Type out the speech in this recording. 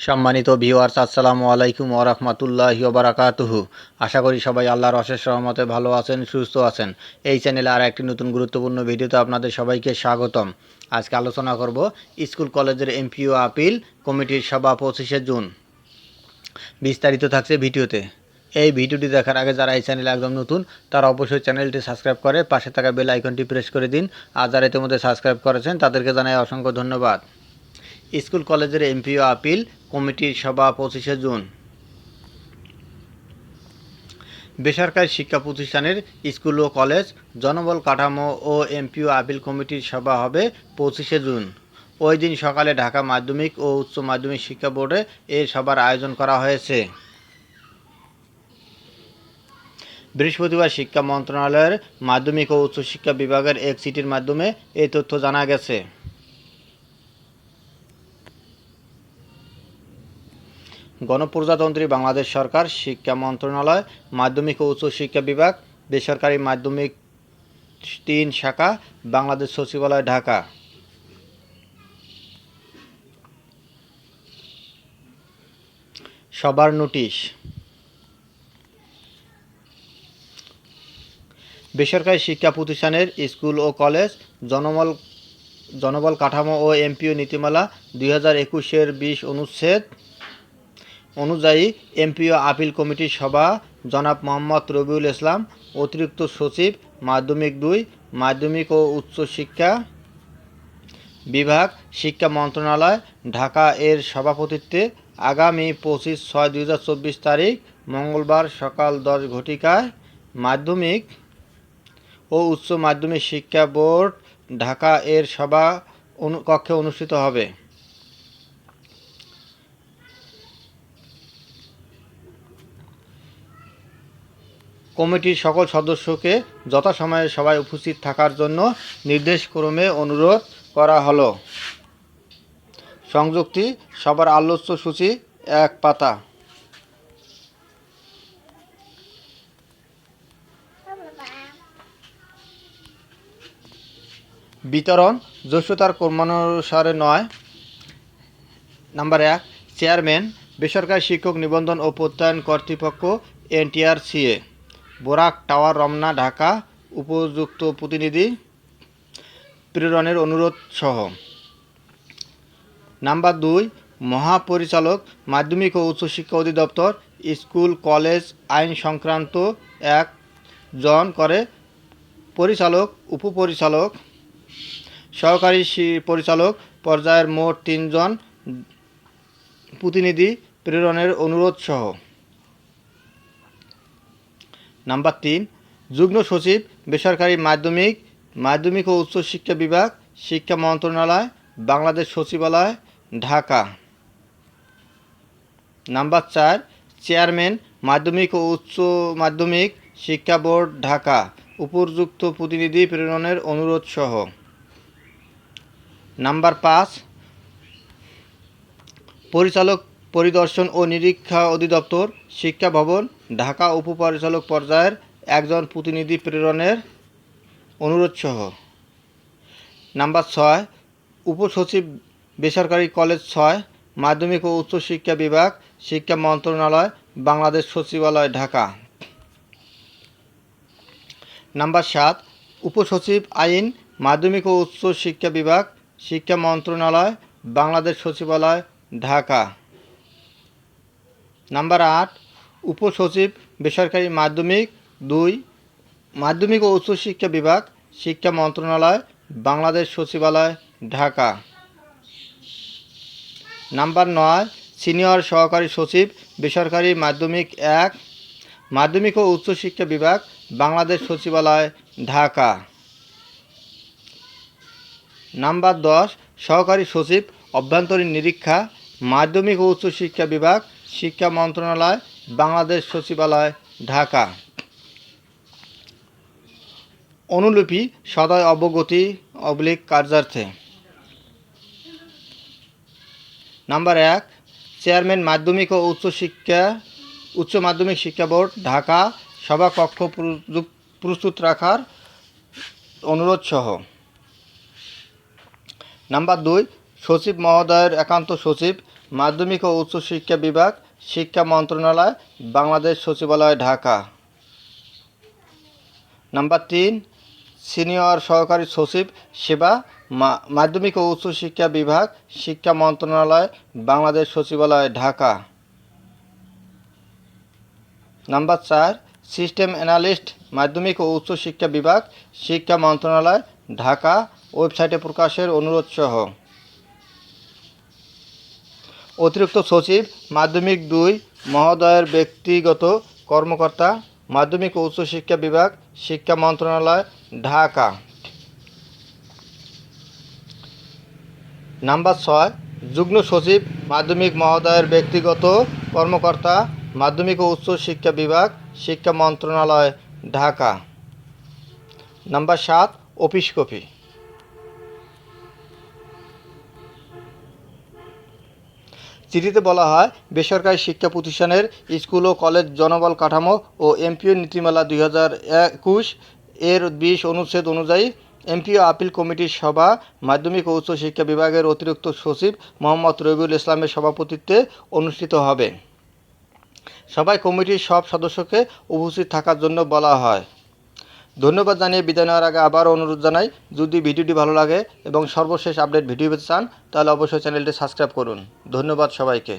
সম্মানিত ভিউয়ার্স, আসসালামু আলাইকুম ওয়া রাহমাতুল্লাহি ওয়া বারাকাতুহু। আশা করি সবাই আল্লাহর অশেষ রহমতে ভালো আছেন, সুস্থ আছেন। এই চ্যানেলে আর একটি নতুন গুরুত্বপূর্ণ ভিডিওতে আপনাদের সবাইকে স্বাগতম। আজকে আলোচনা করব স্কুল কলেজের এমপিও আপিল কমিটির সভা 25শে জুন। বিস্তারিত থাকছে ভিডিওতে। এই ভিডিওটি দেখার আগে যারা এই চ্যানেলে একদম নতুন তারা অবশ্যই চ্যানেলটি সাবস্ক্রাইব করে পাশে থাকা বেল আইকনটি প্রেস করে দিন। আর যারা ইতিমধ্যে সাবস্ক্রাইব করেছেন তাদেরকে জানাই অসংখ্য ধন্যবাদ। স্কুল কলেজের এমপিও আপিল কমিটির সভা 25শে জুন। বেসরকারি শিক্ষা প্রতিষ্ঠানের স্কুল ও কলেজ জনবল কাঠামো ও এমপিও আপিল কমিটির সভা হবে 25শে জুন। ওই দিন সকালে ঢাকা মাধ্যমিক ও উচ্চ মাধ্যমিক শিক্ষা বোর্ডে এই সভার আয়োজন করা হয়েছে। বৃহস্পতিবার শিক্ষা মন্ত্রণালয়ের মাধ্যমিক ও উচ্চ শিক্ষা বিভাগের এক চিঠির মাধ্যমে এই তথ্য জানা গেছে। গণপ্রজাতন্ত্রী বাংলাদেশ সরকার, শিক্ষা মন্ত্রণালয়, মাধ্যমিক ও উচ্চ শিক্ষা বিভাগ, বেসরকারি মাধ্যমিক ৩ শাখা, বাংলাদেশ সচিবালয়, ঢাকা। সবার নোটিশ। বেসরকারি শিক্ষা প্রতিষ্ঠানের স্কুল ও কলেজ জনবল কাঠামো ও এমপিও নীতিমালা 2021-এর 20 অনুচ্ছেদ অনুযায়ী এমপিও আপিল কমিটির সভা জনাব মোহাম্মদ রবিউল ইসলাম, অতিরিক্ত সচিব, মাধ্যমিক 2, মাধ্যমিক ও উচ্চ শিক্ষা বিভাগ, শিক্ষা মন্ত্রণালয়, ঢাকা এর সভাপতিত্বে আগামী 25/6/2024 তারিখ মঙ্গলবার সকাল 10 ঘটিকায় মাধ্যমিক ও উচ্চ মাধ্যমিক শিক্ষা বোর্ড, ঢাকা এর সভা কক্ষে অনুষ্ঠিত হবে। কমিটির সকল সদস্যকে যথাসময়ে সভায় উপস্থিত থাকার জন্য নির্দেশক্রমে অনুরোধ করা হলো। সংযুক্তি সভার আলোচ্য সূচি 1 পাতা। বিতরণ জ্যেষ্ঠতার ক্রমানুসারে নয়। নাম্বার 1, চেয়ারম্যান, বেসরকারি শিক্ষক নিবন্ধন ও প্রত্যয়ন কর্তৃপক্ষ, NTRCA, বোরাক টাওয়ার, রমনা, ঢাকা। উপযুক্ত প্রতিনিধি প্রেরণের অনুরোধ সহ। নাম্বার 2, মহাপরিচালক, মাধ্যমিক ও উচ্চশিক্ষা অধিদপ্তর, স্কুল কলেজ আইন সংক্রান্ত 1 জন করে পরিচালক, উপপরিচালক, সহকারী পরিচালক পর্যায়ের মোট 3 জন প্রতিনিধি প্রেরণের অনুরোধ সহ। নাম্বার 3, যুগ্ম সচিব, বেসরকারি মাধ্যমিক ও উচ্চ শিক্ষা বিভাগ, শিক্ষা মন্ত্রণালয়, বাংলাদেশ সচিবালয়, ঢাকা। নাম্বার 4, চেয়ারম্যান, মাধ্যমিক ও উচ্চ মাধ্যমিক শিক্ষা বোর্ড, ঢাকা। উপযুক্ত প্রতিনিধি প্রেরণের অনুরোধ সহ। নাম্বার 5, পরিচালক, পরিদর্শন ও নিরীক্ষা অধিদপ্তর, শিক্ষা ভবন, ঢাকা। উপপরিচালক পর্যায়ের 1 জন প্রতিনিধি প্রেরণের অনুরোধ সহ। নাম্বার 6, উপসচিব, বেসরকারি কলেজ 6, মাধ্যমিক ও উচ্চ শিক্ষা বিভাগ, শিক্ষা মন্ত্রণালয়, বাংলাদেশ সচিবালয়, ঢাকা। নাম্বার 7, উপসচিব, আইন, মাধ্যমিক ও উচ্চ শিক্ষা বিভাগ, শিক্ষা মন্ত্রণালয়, বাংলাদেশ সচিবালয়, ঢাকা। নাম্বার 8, উপসচিব, বেসরকারি মাধ্যমিক 2, মাধ্যমিক ও উচ্চ শিক্ষা বিভাগ, শিক্ষা মন্ত্রণালয়, বাংলাদেশ সচিবালয়, ঢাকা। নাম্বার 9, সিনিয়র সহকারী সচিব, বেসরকারি মাধ্যমিক 1, মাধ্যমিক ও উচ্চ শিক্ষা বিভাগ, বাংলাদেশ সচিবালয়, ঢাকা। নাম্বার 10, সহকারী সচিব, অভ্যন্তরীণ নিরীক্ষা, মাধ্যমিক ও উচ্চ শিক্ষা বিভাগ, শিক্ষা মন্ত্রণালয়, বাংলাদেশ সচিবালয়, ঢাকা। অনুলিপি সদয় অবগতি কার্যার্থে। নাম্বার 1, চেয়ারম্যান, মাধ্যমিক ও উচ্চ মাধ্যমিক শিক্ষা বোর্ড, ঢাকা। সভা কক্ষ প্রস্তুত রাখার অনুরোধ সহ। নাম্বার 2, সচিব মহোদয়ের একান্ত সচিব, মাধ্যমিক ও উচ্চ শিক্ষা বিভাগ, শিক্ষা মন্ত্রণালয়, বাংলাদেশ সচিবালয়, ঢাকা। নাম্বার 3, সিনিয়র সহকারী সচিব, সেবা, মাধ্যমিক ও উচ্চ শিক্ষা বিভাগ, শিক্ষা মন্ত্রণালয়, বাংলাদেশ সচিবালয়, ঢাকা। নাম্বার 4, সিস্টেম অ্যানালিস্ট, মাধ্যমিক ও উচ্চ শিক্ষা বিভাগ, শিক্ষা মন্ত্রণালয়, ঢাকা, ওয়েবসাইটে প্রকাশের অনুরোধ সহ। অতিরিক্ত সচিব, মাধ্যমিক 2 মহোদয়ের ব্যক্তিগত কর্মকর্তা, মাধ্যমিক ও উচ্চ শিক্ষা বিভাগ, শিক্ষা মন্ত্রণালয়, ঢাকা। নাম্বার 6, যুগ্ম সচিব, মাধ্যমিক মহোদয়ের ব্যক্তিগত কর্মকর্তা, মাধ্যমিক ও উচ্চ শিক্ষা বিভাগ, শিক্ষা মন্ত্রণালয়, ঢাকা। Number 7, office copy. চিঠিতে বলা হয়, বেসরকারি শিক্ষা প্রতিষ্ঠানের স্কুল ও কলেজ জনবল কাঠামো ও এমপিও নীতিমালা 2021 এর 20 অনুচ্ছেদ অনুযায়ী এমপিও আপিল কমিটির সভা মাধ্যমিক ও উচ্চ শিক্ষা বিভাগের অতিরিক্ত সচিব মোহাম্মদ রবিউল ইসলামের সভাপতিত্বে অনুষ্ঠিত হবে। সভায় কমিটির সব সদস্যকে উপস্থিত থাকার জন্য বলা হয়। ধন্যবাদ জানিয়ে বিদায় নেওয়ার আগে আবারও অনুরোধ জানাই, যদি ভিডিওটি ভালো লাগে এবং সর্বশেষ আপডেট ভিডিও পেতে চান তাহলে অবশ্যই চ্যানেলটি সাবস্ক্রাইব করুন। ধন্যবাদ সবাইকে।